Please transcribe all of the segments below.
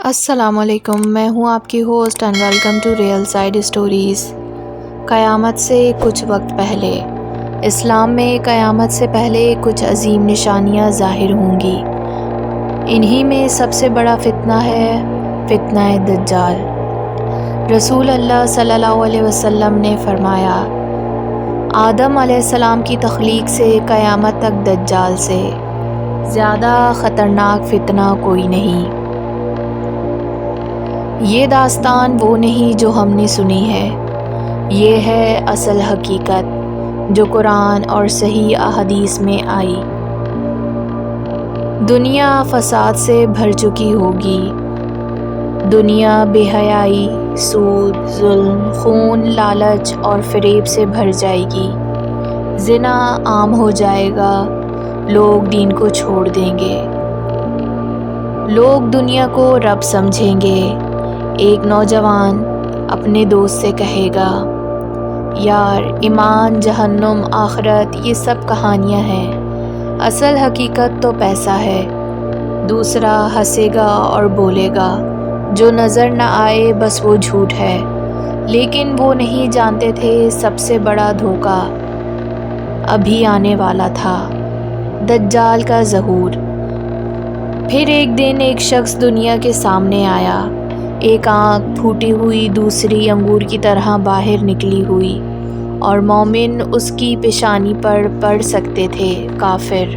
السلام علیکم، میں ہوں آپ کی host and welcome to real side stories. قیامت سے کچھ وقت پہلے اسلام میں قیامت سے پہلے کچھ عظیم نشانیاں ظاہر ہوں گی۔ انہی میں سب سے بڑا فتنہ ہے فتنہ دجال۔ رسول اللہ صلی اللہ علیہ وسلم نے فرمایا، آدم علیہ السلام کی تخلیق سے قیامت تک دجال سے زیادہ خطرناک فتنہ کوئی نہیں۔ یہ داستان وہ نہیں جو ہم نے سنی ہے، یہ ہے اصل حقیقت جو قرآن اور صحیح احادیث میں آئی۔ دنیا فساد سے بھر چکی ہوگی، دنیا بے حیائی، سود، ظلم، خون، لالچ اور فریب سے بھر جائے گی۔ زنا عام ہو جائے گا، لوگ دین کو چھوڑ دیں گے، لوگ دنیا کو رب سمجھیں گے۔ ایک نوجوان اپنے دوست سے کہے گا، یار ایمان، جہنم، آخرت یہ سب کہانیاں ہیں، اصل حقیقت تو پیسہ ہے۔ دوسرا ہنسے گا اور بولے گا، جو نظر نہ آئے بس وہ جھوٹ ہے، لیکن وہ نہیں جانتے تھے سب سے بڑا دھوکہ ابھی آنے والا تھا، دجال کا ظہور۔ پھر ایک دن ایک شخص دنیا کے سامنے آیا، ایک آنکھ پھوٹی ہوئی دوسری انگور کی طرح باہر نکلی ہوئی، اور مومن اس کی پیشانی پر پڑھ سکتے تھے، کافر۔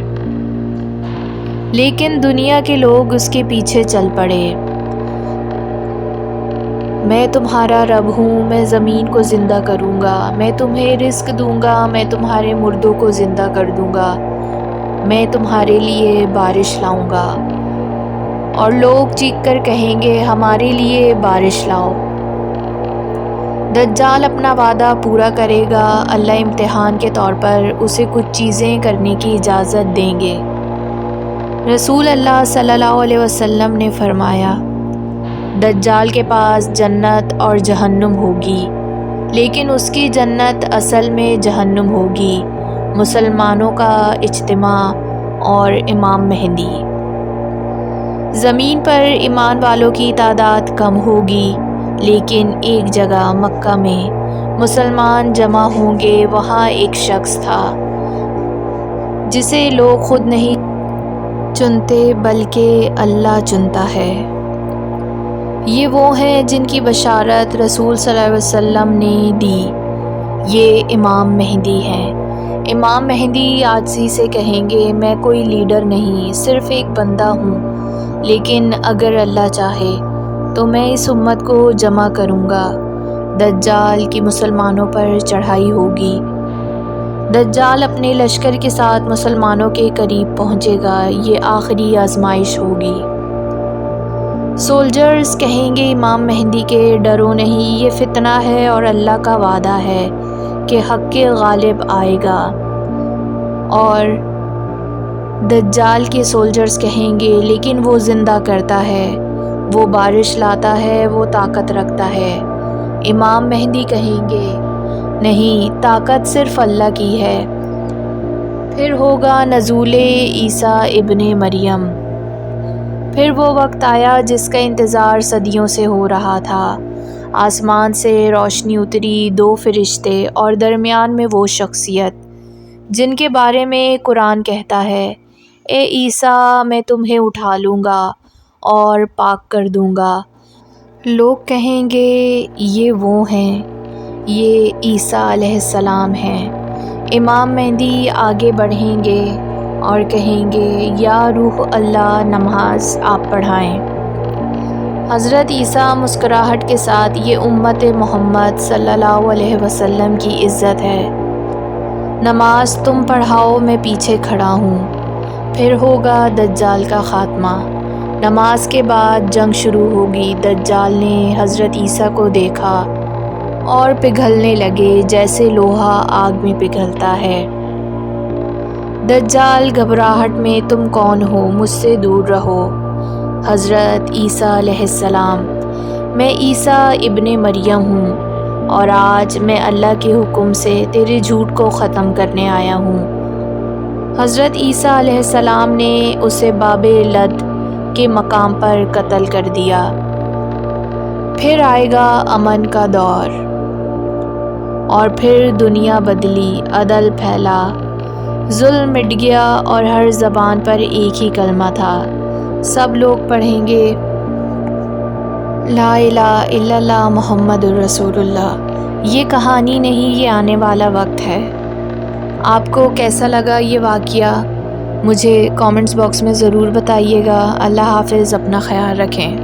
لیکن دنیا کے لوگ اس کے پیچھے چل پڑے۔ میں تمہارا رب ہوں، میں زمین کو زندہ کروں گا، میں تمہیں رزق دوں گا، میں تمہارے مردوں کو زندہ کر دوں گا، میں تمہارے لیے بارش لاؤں گا۔ اور لوگ چیخ کر کہیں گے، ہمارے لیے بارش لاؤ۔ دجال اپنا وعدہ پورا کرے گا، اللہ امتحان کے طور پر اسے کچھ چیزیں کرنے کی اجازت دیں گے۔ رسول اللہ صلی اللہ علیہ وسلم نے فرمایا، دجال کے پاس جنت اور جہنم ہوگی، لیکن اس کی جنت اصل میں جہنم ہوگی۔ مسلمانوں کا اجتماع اور امام مہدی۔ زمین پر ایمان والوں کی تعداد کم ہوگی، لیکن ایک جگہ مکہ میں مسلمان جمع ہوں گے۔ وہاں ایک شخص تھا جسے لوگ خود نہیں چنتے بلکہ اللہ چنتا ہے۔ یہ وہ ہیں جن کی بشارت رسول صلی اللہ علیہ وسلم نے دی، یہ امام مہدی ہیں۔ امام مہدی عاجزی سے کہیں گے، میں کوئی لیڈر نہیں، صرف ایک بندہ ہوں، لیکن اگر اللہ چاہے تو میں اس امت کو جمع کروں گا۔ دجال کی مسلمانوں پر چڑھائی ہوگی۔ دجال اپنے لشکر کے ساتھ مسلمانوں کے قریب پہنچے گا، یہ آخری آزمائش ہوگی۔ سولجرز کہیں گے امام مہدی کے، ڈرو نہیں، یہ فتنہ ہے اور اللہ کا وعدہ ہے کہ حق کے غالب آئے گا۔ اور دجال کے سولجرز کہیں گے، لیکن وہ زندہ کرتا ہے، وہ بارش لاتا ہے، وہ طاقت رکھتا ہے۔ امام مہدی کہیں گے، نہیں، طاقت صرف اللہ کی ہے۔ پھر ہوگا نزول عیسیٰ ابن مریم۔ پھر وہ وقت آیا جس کا انتظار صدیوں سے ہو رہا تھا۔ آسمان سے روشنی اتری، دو فرشتے، اور درمیان میں وہ شخصیت جن کے بارے میں قرآن کہتا ہے، اے عیسیٰ میں تمہیں اٹھا لوں گا اور پاک کر دوں گا۔ لوگ کہیں گے، یہ وہ ہیں، یہ عیسیٰ علیہ السلام ہیں۔ امام مہدی آگے بڑھیں گے اور کہیں گے، یا روح اللہ، نماز آپ پڑھائیں۔ حضرت عیسیٰ مسکراہٹ کے ساتھ، یہ امت محمد صلی اللہ علیہ وسلم کی عزت ہے، نماز تم پڑھاؤ، میں پیچھے کھڑا ہوں۔ پھر ہوگا دجال کا خاتمہ۔ نماز کے بعد جنگ شروع ہوگی۔ دجال نے حضرت عیسیٰ کو دیکھا اور پگھلنے لگے جیسے لوہا آگ میں پگھلتا ہے۔ دجال گھبراہٹ میں، تم کون ہو؟ مجھ سے دور رہو۔ حضرت عیسیٰ علیہ السلام، میں عیسیٰ ابن مریم ہوں، اور آج میں اللہ کے حکم سے تیرے جھوٹ کو ختم کرنے آیا ہوں۔ حضرت عیسیٰ علیہ السلام نے اسے باب لد کے مقام پر قتل کر دیا۔ پھر آئے گا امن کا دور، اور پھر دنیا بدلی، عدل پھیلا، ظلم مٹ گیا اور ہر زبان پر ایک ہی کلمہ تھا۔ سب لوگ پڑھیں گے لا الہ الا اللہ محمد الرسول اللہ۔ یہ کہانی نہیں، یہ آنے والا وقت ہے۔ آپ کو کیسا لگا یہ واقعہ؟ مجھے کامنٹس باکس میں ضرور بتائیے گا۔ اللہ حافظ، اپنا خیال رکھیں۔